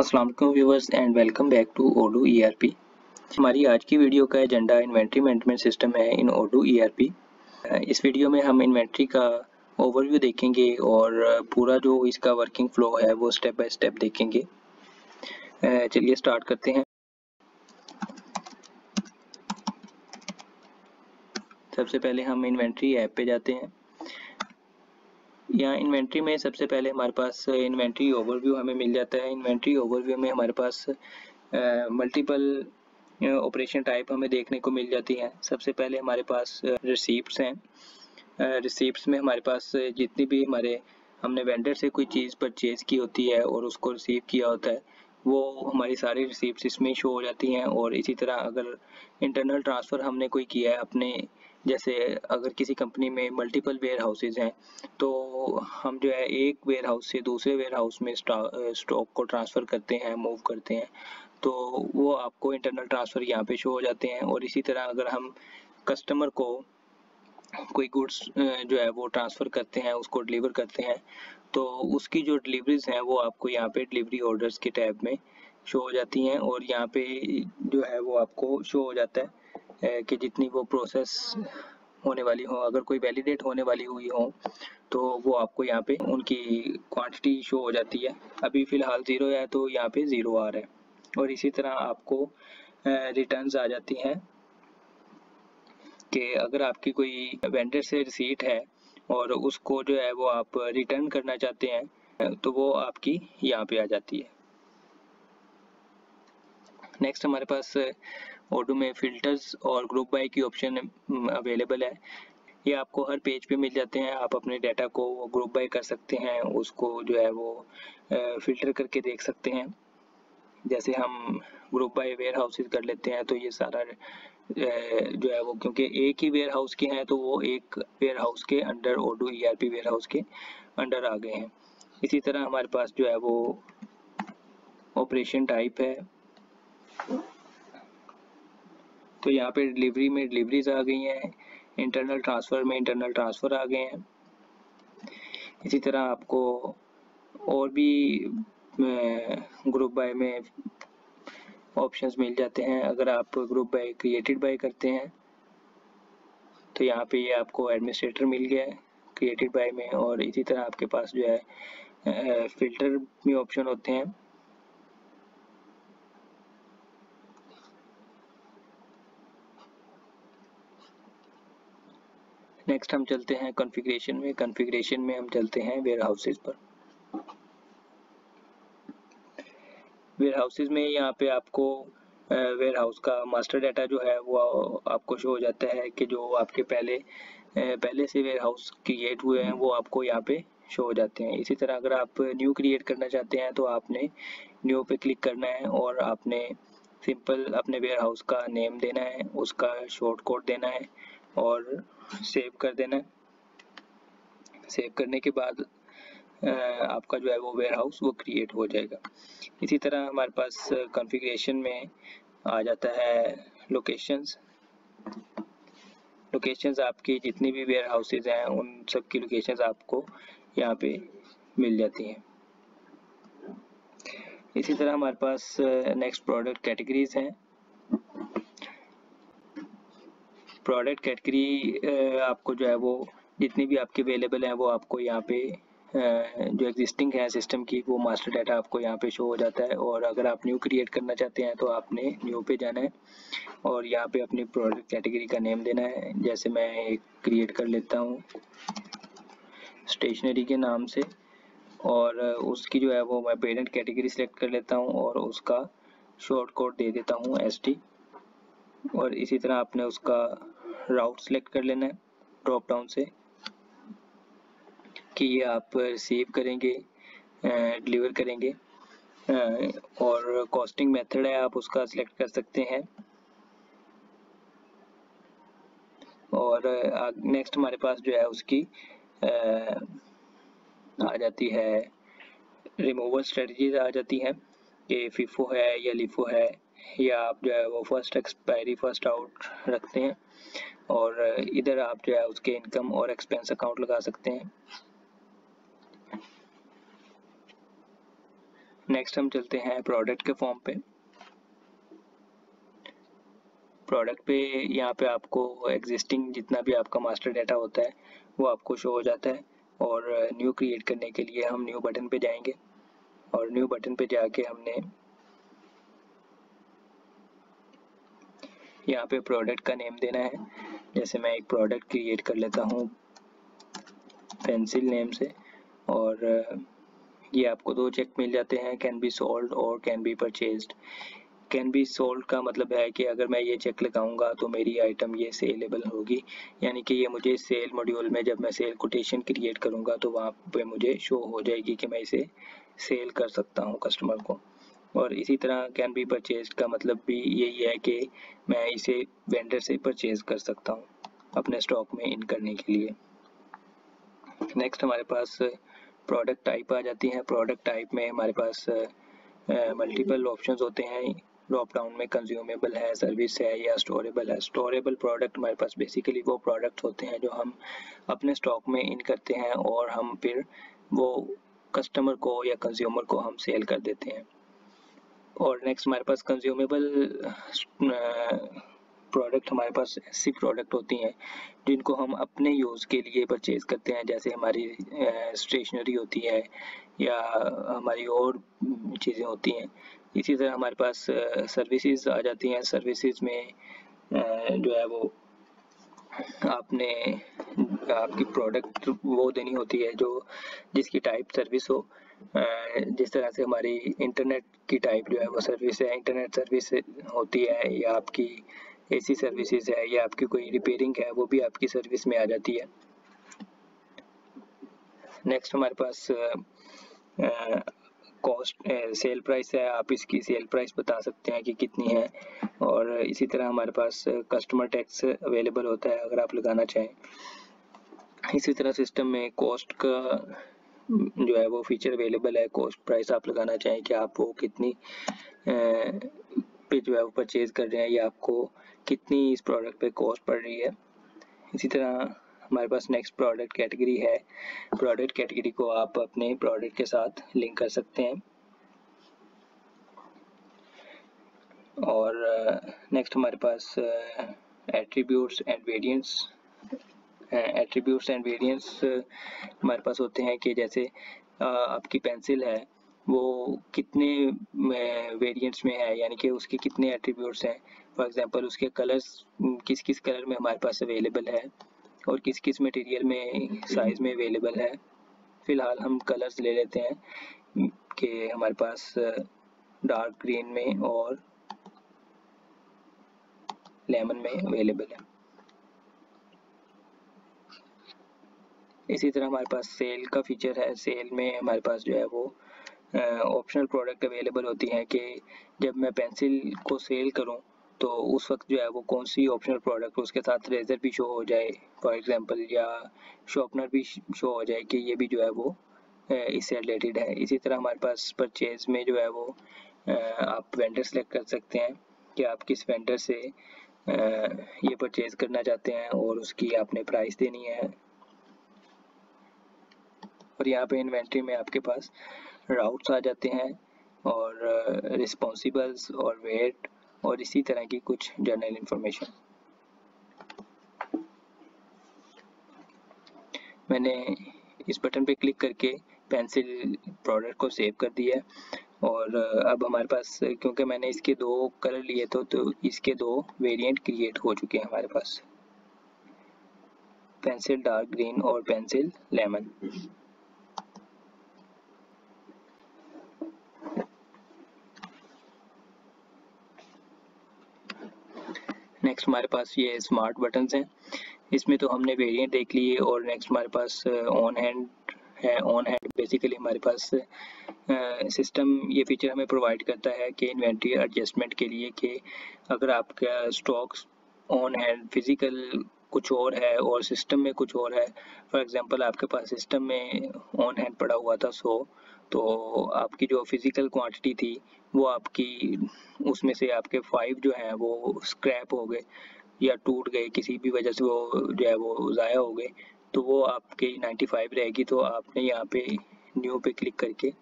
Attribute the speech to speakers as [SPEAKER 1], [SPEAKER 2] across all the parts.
[SPEAKER 1] अस्सलाम वालेकुम viewers and welcome back to Odoo ERP. हमारी आज की वीडियो का एजेंडा इन्वेंट्री मैनेजमेंट सिस्टम है इन ओडू ईआरपी। इस वीडियो में हम इन्वेंट्री का ओवरव्यू देखेंगे और पूरा जो इसका वर्किंग फ्लो है वो स्टेप बाय स्टेप देखेंगे। चलिए स्टार्ट करते हैं। सबसे पहले हम इन्वेंट्री ऐप पे जाते हैं। यहाँ इन्वेंट्री में सबसे पहले हमारे पास इन्वेंट्री ओवरव्यू हमें मिल जाता है। इन्वेंट्री ओवरव्यू में हमारे पास मल्टीपल ऑपरेशन टाइप हमें देखने को मिल जाती हैं। सबसे पहले हमारे पास रिसीप्ट्स हैं। रिसीप्ट्स में हमारे पास जितनी भी हमने वेंडर से कोई चीज़ परचेज की होती है और उसको रिसीव किया होता है वो हमारी सारी रिसीप्ट्स इसमें शो हो जाती हैं। और इसी तरह अगर इंटरनल ट्रांसफ़र हमने कोई किया है अपने, जैसे अगर किसी कंपनी में मल्टीपल वेयर हाउसेज हैं तो हम जो है एक वेयर हाउस से दूसरे वेयर हाउस में स्टॉक को ट्रांसफ़र करते हैं, मूव करते हैं, तो वो आपको इंटरनल ट्रांसफ़र यहाँ पे शो हो जाते हैं। और इसी तरह अगर हम कस्टमर को कोई गुड्स जो है वो ट्रांसफ़र करते हैं, उसको डिलीवर करते हैं, तो उसकी जो डिलीवरीज हैं वो आपको यहाँ पे डिलीवरी ऑर्डर्स के टैब में शो हो जाती हैं। और यहाँ पे जो है वो आपको शो हो जाता है कि जितनी वो प्रोसेस होने वाली हो, अगर कोई वैलिडेट होने वाली हुई हो तो वो आपको यहाँ पे उनकी क्वांटिटी शो हो जाती है। अभी फ़िलहाल 0 है तो यहाँ पे 0 आ रहा है। और इसी तरह आपको रिटर्न्स आ जाती हैं कि अगर आपकी कोई वेंडर से रिसीट है और उसको जो है वो आप रिटर्न करना चाहते हैं तो वो आपकी यहाँ पे आ जाती है। नेक्स्ट हमारे पास ओडू में फ़िल्टर्स और ग्रुप बाय की ऑप्शन अवेलेबल है। ये आपको हर पेज पे मिल जाते हैं। आप अपने डाटा को ग्रुप बाय कर सकते हैं, उसको जो है वो फ़िल्टर करके देख सकते हैं। जैसे हम ग्रुप बाय वेयर हाउसेज कर लेते हैं तो ये सारा जो है वो, क्योंकि एक ही वेयर हाउस के हैं तो वो एक वेयर हाउस के अंडर ओडू ईआरपी वेयर हाउस के अंडर आ गए हैं। इसी तरह हमारे पास जो है वो ऑपरेशन टाइप है, तो यहाँ पे डिलीवरी में डिलीवरीज आ गई हैं, इंटरनल ट्रांसफ़र में इंटरनल ट्रांसफ़र आ गए हैं। इसी तरह आपको और भी ग्रुप बाय में ऑप्शंस मिल जाते हैं। अगर आप ग्रुप बाय क्रिएटेड बाय करते हैं तो यहाँ पे ये आपको एडमिनिस्ट्रेटर मिल गया है क्रिएटेड बाय में। और इसी तरह आपके पास जो है फिल्टर में ऑप्शन होते हैं। नेक्स्ट हम चलते हैं कॉन्फ़िगरेशन में। कॉन्फ़िगरेशन में हम चलते हैं वेयर हाउसेज पर। वेयर हाउसेज में यहाँ पे आपको वेयर हाउस का मास्टर डाटा जो है वो आपको शो हो जाता है कि जो आपके पहले से वेयर हाउस क्रिएट हुए हैं वो आपको यहाँ पे शो हो जाते हैं। इसी तरह अगर आप न्यू क्रिएट करना चाहते हैं तो आपने न्यू पे क्लिक करना है और आपने सिंपल अपने वेयर हाउस का नेम देना है, उसका शॉर्ट कोड देना है और सेव कर देना है। सेव करने के बाद आपका जो है वो वेयर हाउस वो क्रिएट हो जाएगा। इसी तरह हमारे पास कॉन्फ़िगरेशन में आ जाता है लोकेशंस। लोकेशंस आपकी जितनी भी वेयर हाउसेज हैं उन सब की लोकेशंस आपको यहाँ पे मिल जाती हैं। इसी तरह हमारे पास नेक्स्ट प्रोडक्ट कैटेगरीज हैं। प्रोडक्ट कैटेगरी आपको जो है वो जितनी भी आपकी अवेलेबल हैं वो आपको यहाँ पे जो एग्जिस्टिंग है सिस्टम की वो मास्टर डाटा आपको यहाँ पे शो हो जाता है। और अगर आप न्यू क्रिएट करना चाहते हैं तो आपने न्यू पे जाना है और यहाँ पे अपनी प्रोडक्ट कैटेगरी का नेम देना है। जैसे मैं एक क्रिएट कर लेता हूँ स्टेशनरी के नाम से, और उसकी जो है वो मैं पेरेंट कैटेगरी सेलेक्ट कर लेता हूँ और उसका शॉर्ट कोड दे देता हूँ ST। और इसी तरह आपने उसका राउट सेलेक्ट कर लेना है ड्रॉप डाउन से कि ये आप रिसीव करेंगे, डिलीवर करेंगे, और कॉस्टिंग मेथड है आप उसका सिलेक्ट कर सकते हैं। और नेक्स्ट हमारे पास जो है उसकी आ जाती है रिमूवल स्ट्रेटजीज आ जाती हैं कि FIFO है या LIFO है, या आप जो है वो फर्स्ट एक्सपायरी फर्स्ट आउट रखते हैं। और इधर आप जो है उसके इनकम और एक्सपेंस अकाउंट लगा सकते हैं। नेक्स्ट हम चलते हैं प्रोडक्ट के फॉर्म पे। प्रोडक्ट पे यहाँ पे आपको एग्जिस्टिंग जितना भी आपका मास्टर डाटा होता है वो आपको शो हो जाता है, और न्यू क्रिएट करने के लिए हम न्यू बटन पे जाएंगे, और न्यू बटन पे जाके हमने यहाँ पे प्रोडक्ट का नेम देना है। जैसे मैं एक प्रोडक्ट क्रिएट कर लेता हूँ पेंसिल नेम से, और ये आपको दो चेक मिल जाते हैं, कैन बी सोल्ड और can be purchased. Can be sold का मतलब है कि अगर मैं ये चेक लगाऊंगा तो मेरी आइटम ये सेलेबल होगी, यानी कि ये मुझे सेल मॉड्यूल में जब मैं सेल कोटेशन क्रिएट करूंगा तो वहाँ पे मुझे शो हो जाएगी कि मैं इसे सेल कर सकता हूँ कस्टमर को। और इसी तरह कैन बी परचेज का मतलब भी यही है कि मैं इसे वेंडर से परचेज कर सकता हूँ अपने स्टॉक में इन करने के लिए। नेक्स्ट हमारे पास प्रोडक्ट टाइप आ जाती है। प्रोडक्ट टाइप में हमारे पास मल्टीपल ऑप्शंस होते हैं। ड्रॉप डाउन में कंज्यूमेबल है, सर्विस है या स्टोरेबल है। स्टोरेबल प्रोडक्ट हमारे पास बेसिकली वो प्रोडक्ट होते हैं जो हम अपने स्टॉक में इन करते हैं और हम फिर वो कस्टमर को या कंज्यूमर को हम सेल कर देते हैं। और नेक्स्ट हमारे पास कंज्यूमेबल प्रोडक्ट हमारे पास ऐसी प्रोडक्ट होती हैं जिनको हम अपने यूज़ के लिए परचेज़ करते हैं, जैसे हमारी स्टेशनरी होती है या हमारी और चीज़ें होती हैं। इसी तरह हमारे पास सर्विसेज आ जाती हैं। सर्विसेज में जो है वो आपने आपकी प्रोडक्ट वो देनी होती है जो जिसकी टाइप सर्विस हो। जिस तरह से हमारी इंटरनेट की टाइप जो है वो सर्विस है, इंटरनेट सर्विस होती है, या आपकी एसी सर्विसेज है, या आपकी कोई रिपेयरिंग है, वो भी आपकी सर्विस में आ जाती है। नेक्स्ट हमारे पास कॉस्ट सेल प्राइस है। आप इसकी सेल प्राइस बता सकते हैं कि कितनी है, और इसी तरह हमारे पास कस्टमर टैक्स अवेलेबल होता है अगर आप लगाना चाहें। इसी तरह सिस्टम में कॉस्ट का जो है वो फीचर अवेलेबल है। कॉस्ट प्राइस आप लगाना चाहें कि आप वो कितनी पे जो है वो परचेज कर रहे हैं या आपको कितनी इस प्रोडक्ट पे कॉस्ट पड़ रही है। इसी तरह हमारे पास नेक्स्ट प्रोडक्ट कैटेगरी है। प्रोडक्ट कैटेगरी को आप अपने प्रोडक्ट के साथ लिंक कर सकते हैं। और नेक्स्ट हमारे पास attributes and variants. Attributes and variants हमारे पास होते हैं कि जैसे आपकी पेंसिल है वो कितने वेरिएंट्स में है, यानी कि उसके कितने एट्रीब्यूट्स हैं। फॉर एग्जांपल उसके कलर्स किस किस कलर में हमारे पास अवेलेबल है और किस किस मटेरियल में साइज में अवेलेबल है। फिलहाल हम कलर्स ले लेते हैं कि हमारे पास डार्क ग्रीन में और लेमन में अवेलेबल है। इसी तरह हमारे पास सेल का फीचर है। सेल में हमारे पास जो है वो ऑप्शनल प्रोडक्ट अवेलेबल होती हैं कि जब मैं पेंसिल को सेल करूं तो उस वक्त जो है वो कौन सी ऑप्शनल प्रोडक्ट उसके साथ रेजर भी शो हो जाए फॉर एग्जांपल, या शॉर्पनर भी शो हो जाए कि ये भी जो है वो इससे रिलेटेड है। इसी तरह हमारे पास परचेज में जो है वो आप वेंडर सेलेक्ट कर सकते हैं कि आप किस वेंडर से ये परचेज करना चाहते हैं और उसकी आपने प्राइस देनी है। और यहाँ पे इन्वेंट्री में आपके पास राउट्स आ जाते हैं और रिस्पॉन्सिबल्स और वेट और इसी तरह की कुछ जनरल इंफॉर्मेशन। मैंने इस बटन पे क्लिक करके पेंसिल प्रोडक्ट को सेव कर दिया है। और अब हमारे पास क्योंकि मैंने इसके दो कलर लिए तो इसके दो वेरिएंट क्रिएट हो चुके हैं हमारे पास, पेंसिल डार्क ग्रीन और पेंसिल लेमन। नेक्स्ट हमारे पास ये स्मार्ट बटन्स हैं। इसमें तो हमने वेरिएंट देख लिए, और नेक्स्ट हमारे पास ऑन हैंड है। ऑन हैंड बेसिकली हमारे पास सिस्टम ये फीचर हमें प्रोवाइड करता है कि इन्वेंट्री एडजस्टमेंट के लिए कि अगर आपका स्टॉक्स ऑन हैंड फिजिकल कुछ और है और सिस्टम में कुछ और है। फॉर एग्जांपल आपके पास सिस्टम में ऑन हैंड पड़ा हुआ था 100, तो आपकी जो फिजिकल क्वांटिटी थी वो आपकी उसमें से आपके 5 जो हैं वो स्क्रैप हो गए या टूट गए, किसी भी वजह से वो जो है वो ज़ाया हो गए, तो वो आपकी 95 रहेगी। तो आपने यहाँ पे न्यू पे क्लिक करके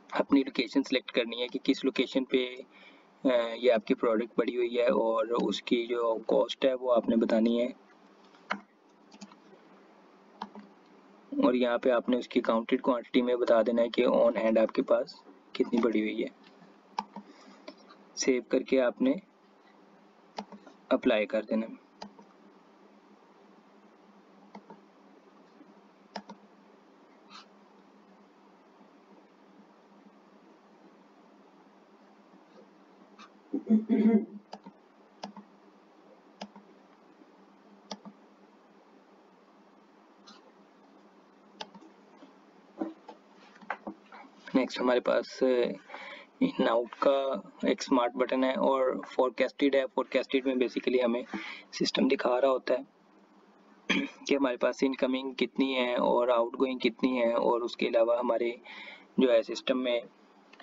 [SPEAKER 1] अपनी लोकेशन सेलेक्ट करनी है कि किस लोकेशन पे ये आपकी प्रोडक्ट पड़ी हुई है और उसकी जो कॉस्ट है वो आपने बतानी है, और यहाँ पे आपने उसकी काउंटेड क्वांटिटी में बता देना है कि ऑन हैंड आपके पास कितनी पड़ी हुई है। सेव करके आपने अप्लाई कर देना। नेक्स्ट हमारे पास इन आउट का एक स्मार्ट बटन है और फोरकास्टेड है। फोरकास्टेड में बेसिकली हमें सिस्टम दिखा रहा होता है कि हमारे पास इनकमिंग कितनी है और आउटगोइंग कितनी है, और उसके अलावा हमारे जो है सिस्टम में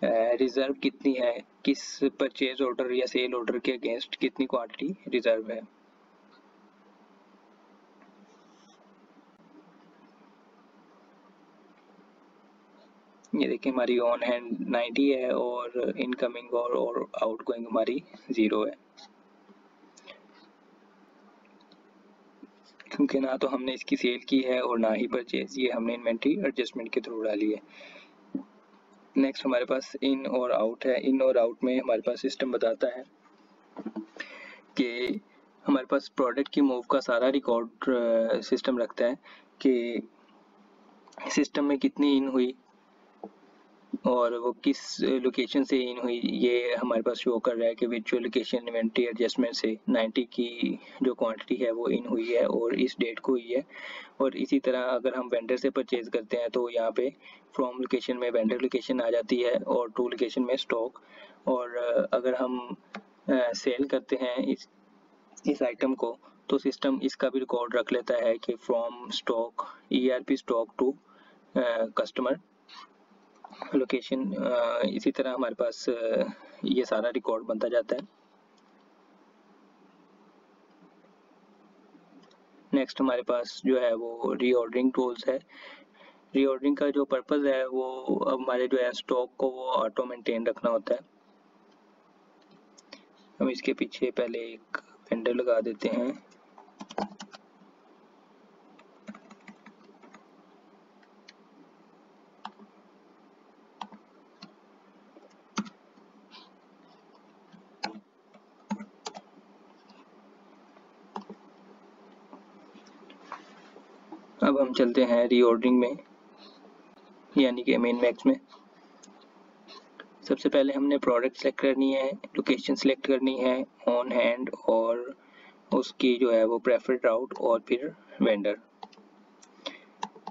[SPEAKER 1] रिजर्व कितनी है, किस परचेज ऑर्डर या सेल ऑर्डर के अगेंस्ट कितनी क्वांटिटी रिजर्व है। ये देखिए हमारी ऑन हैंड 90 है और इनकमिंग और आउटगोइंग हमारी 0 है, क्योंकि ना तो हमने इसकी सेल की है और ना ही परचेज, ये हमने इन्वेंट्री एडजस्टमेंट के थ्रू डाली है। नेक्स्ट हमारे पास इन और आउट है। इन और आउट में हमारे पास सिस्टम बताता है कि हमारे पास प्रोडक्ट की मूव का सारा रिकॉर्ड सिस्टम रखता है कि सिस्टम में कितनी इन हुई और वो किस लोकेशन से इन हुई, ये हमारे पास शो कर रहा है कि विच लोकेशन इन्वेंट्री एडजस्टमेंट से 90 की जो क्वांटिटी है वो इन हुई है और इस डेट को हुई है। और इसी तरह अगर हम वेंडर से परचेज करते हैं तो यहाँ पे फ्रॉम लोकेशन में वेंडर लोकेशन आ जाती है और टू लोकेशन में स्टॉक। और अगर हम सेल करते हैं इस आइटम को तो सिस्टम इसका भी रिकॉर्ड रख लेता है कि from stock ERP stock to customer location. इसी तरह हमारे पास ये सारा रिकॉर्ड बनता जाता है। नेक्स्ट हमारे पास जो है वो रीऑर्डरिंग टूल्स है। रीऑर्डरिंग का जो पर्पस है वो हमारे जो है स्टॉक को वो ऑटो मेंटेन रखना होता है। हम इसके पीछे पहले एक वेंडर लगा देते हैं। अब हम चलते हैं रीऑर्डरिंग में, यानी कि मेन मैक्स में। सबसे पहले हमने प्रोडक्ट सेलेक्ट करनी है, लोकेशन सेलेक्ट करनी है, ऑन हैंड और उसकी जो है वो प्रेफर्ड राउट और फिर वेंडर।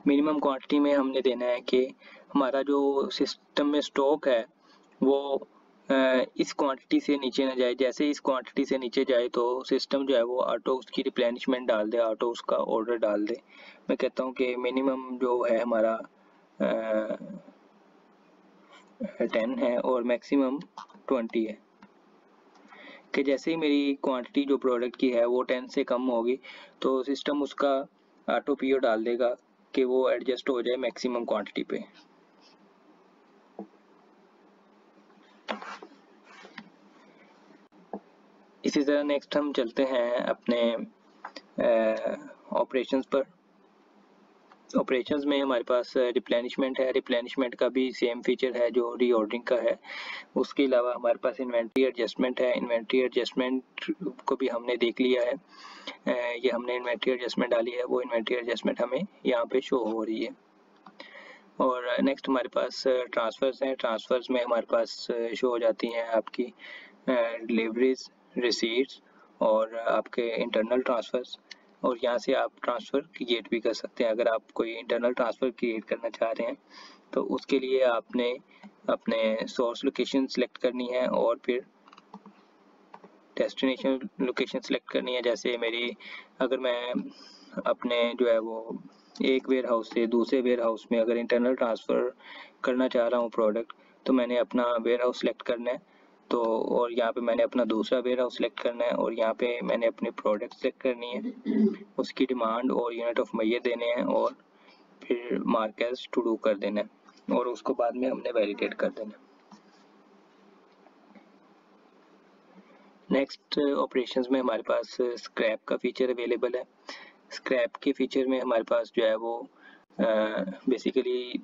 [SPEAKER 1] मिनिमम क्वांटिटी में हमने देना है कि हमारा जो सिस्टम में स्टॉक है वो इस क्वांटिटी से नीचे ना जाए। जैसे इस क्वांटिटी से नीचे जाए तो सिस्टम जो है वो ऑटो उसकी रिप्लेनिशमेंट डाल दे, ऑटो उसका ऑर्डर डाल दे। मैं कहता हूँ कि मिनिमम जो है हमारा 10 है और मैक्सिमम 20 है, कि जैसे ही मेरी क्वांटिटी जो प्रोडक्ट की है वो 10 से कम होगी तो सिस्टम उसका ऑटो PO डाल देगा कि वो एडजस्ट हो जाए मैक्सिमम क्वांटिटी पे। इसी तरह नेक्स्ट हम चलते हैं अपने ऑपरेशंस पर। ऑपरेशंस में हमारे पास रिप्लेनिशमेंट है। रिप्लेनिशमेंट का भी सेम फीचर है जो रीऑर्डरिंग का है। उसके अलावा हमारे पास इन्वेंट्री एडजस्टमेंट है। इन्वेंट्री एडजस्टमेंट को भी हमने देख लिया है। ये हमने इन्वेंट्री एडजस्टमेंट डाली है, वो इन्वेंट्री एडजस्टमेंट हमें यहाँ पे शो हो रही है। और नेक्स्ट हमारे पास ट्रांसफर्स हैं। ट्रांसफर्स में हमारे पास शो हो जाती हैं आपकी डिलीवरीज, रिसीट्स और आपके इंटरनल ट्रांसफर्स। और यहाँ से आप ट्रांसफ़र क्रिएट भी कर सकते हैं। अगर आप कोई इंटरनल ट्रांसफ़र क्रिएट करना चाह रहे हैं तो उसके लिए आपने अपने सोर्स लोकेशन सेलेक्ट करनी है और फिर डेस्टिनेशन लोकेशन सेलेक्ट करनी है। जैसे मेरी अगर मैं अपने जो है वो एक वेयर हाउस से दूसरे वेयर हाउस में अगर इंटरनल ट्रांसफ़र करना चाह रहा हूँ प्रोडक्ट, तो मैंने अपना वेयर हाउस सेलेक्ट करना है। तो और यहाँ पे मैंने अपना दूसरा वेयर हाउस सेलेक्ट करना है और यहाँ पे मैंने अपनी प्रोडक्ट सेलेक्ट करनी है, उसकी डिमांड और यूनिट ऑफ मैयर देने हैं और फिर मार्क एज टू डू कर देना है। और उसको बाद में हमने वैलिडेट कर देना। नेक्स्ट ऑपरेशंस में हमारे पास स्क्रैप का फीचर अवेलेबल है। स्क्रैप के फीचर में हमारे पास जो है वो बेसिकली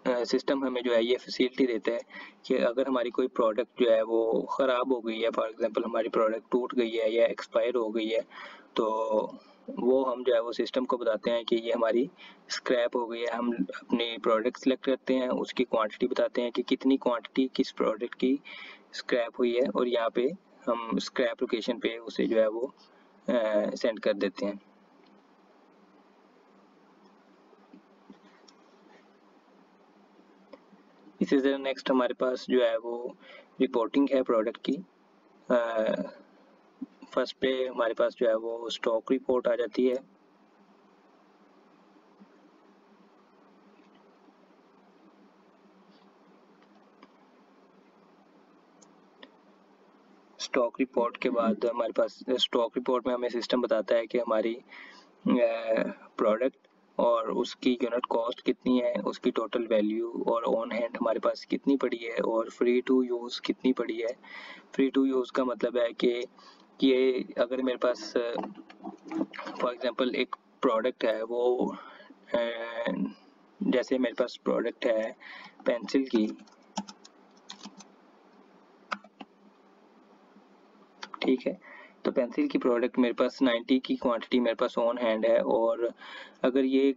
[SPEAKER 1] सिस्टम हमें जो है ये फैसिलिटी देता है कि अगर हमारी कोई प्रोडक्ट जो है वो ख़राब हो गई है, फॉर एग्जांपल हमारी प्रोडक्ट टूट गई है या एक्सपायर हो गई है, तो वो हम जो है वो सिस्टम को बताते हैं कि ये हमारी स्क्रैप हो गई है। हम अपनी प्रोडक्ट सेलेक्ट करते हैं, उसकी क्वांटिटी बताते हैं कि कितनी क्वांटिटी किस प्रोडक्ट की स्क्रैप हुई है, और यहाँ पे हम स्क्रैप लोकेशन पे उसे जो है वो सेंड कर देते हैं। इसी तरह नेक्स्ट हमारे पास जो है वो रिपोर्टिंग है प्रोडक्ट की। फर्स्ट पे हमारे पास जो है वो स्टॉक रिपोर्ट आ जाती है। स्टॉक रिपोर्ट के बाद हमारे पास स्टॉक रिपोर्ट में हमें सिस्टम बताता है कि हमारी प्रोडक्ट और उसकी यूनिट कॉस्ट कितनी है, उसकी टोटल वैल्यू, और ऑन हैंड हमारे पास कितनी पड़ी है, और फ्री टू यूज़ कितनी पड़ी है। फ्री टू यूज़ का मतलब है कि ये अगर मेरे पास फॉर एग्जांपल एक प्रोडक्ट है, वो जैसे मेरे पास प्रोडक्ट है पेंसिल की, ठीक है, तो पेंसिल की प्रोडक्ट मेरे पास 90 की क्वांटिटी मेरे पास ऑन हैंड है, और अगर ये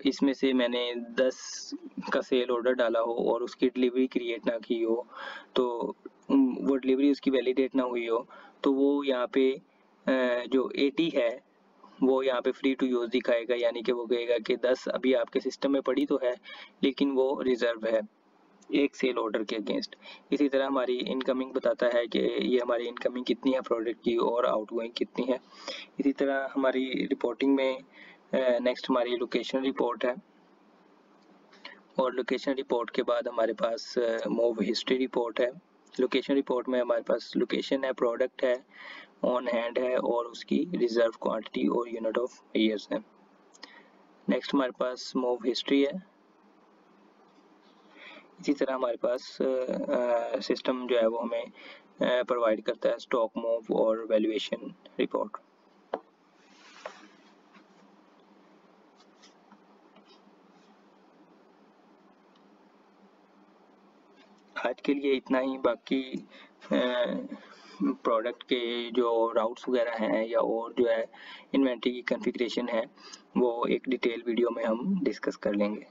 [SPEAKER 1] इसमें से मैंने 10 का सेल ऑर्डर डाला हो और उसकी डिलीवरी क्रिएट ना की हो, तो वो डिलीवरी उसकी वैलिडेट ना हुई हो, तो वो यहाँ पे जो 80 है वो यहाँ पे फ्री टू यूज़ दिखाएगा, यानी कि वो कहेगा कि 10 अभी आपके सिस्टम में पड़ी तो है लेकिन वो रिजर्व है एक सेल ऑर्डर के अगेंस्ट। इसी तरह हमारी इनकमिंग बताता है कि ये हमारी इनकमिंग कितनी है प्रोडक्ट की और आउटगोइंग कितनी है। इसी तरह हमारी रिपोर्टिंग में नेक्स्ट हमारी लोकेशन रिपोर्ट है, और लोकेशन रिपोर्ट के बाद हमारे पास मूव हिस्ट्री रिपोर्ट है। लोकेशन रिपोर्ट में हमारे पास लोकेशन है, प्रोडक्ट है, ऑन हैंड है, और उसकी रिजर्व क्वांटिटी और यूनिट ऑफ ईयर्स है। नेक्स्ट हमारे पास मूव हिस्ट्री है। इसी तरह हमारे पास सिस्टम जो है वो हमें प्रोवाइड करता है स्टॉक मूव और वैल्यूएशन रिपोर्ट। आज के लिए इतना ही। बाकी प्रोडक्ट के जो राउट्स वगैरह हैं या और जो है इन्वेंटरी की कॉन्फ़िगरेशन है, वो एक डिटेल वीडियो में हम डिस्कस कर लेंगे।